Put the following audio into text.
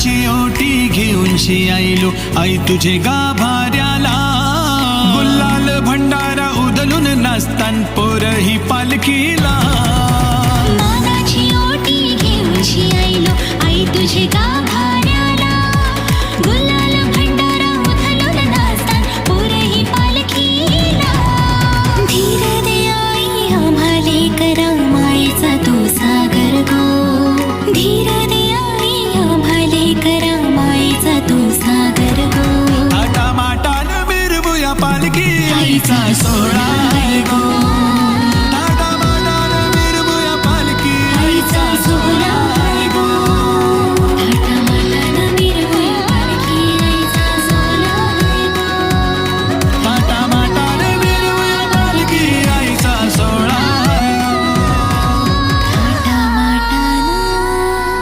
नानाची ओटी घेऊनशी आईलो आई तुझे गाभाऱ्याला गुलाल भंडारा उधलून नाचतान पोरही पालखीला नानाची ओटी घेऊनशी आईलो आई तुझे गाभाऱ्याला गुलाल भंडारा उधलून नाचतान पोरही पालखीला धीर दे आई आम्हाले करा मायेचा तू सागर गो धीर दे आई आम्हाले करा मायेचा तू सागर गो आटा माटान मिरवूया पालखी आईचा सोहळा आहे गो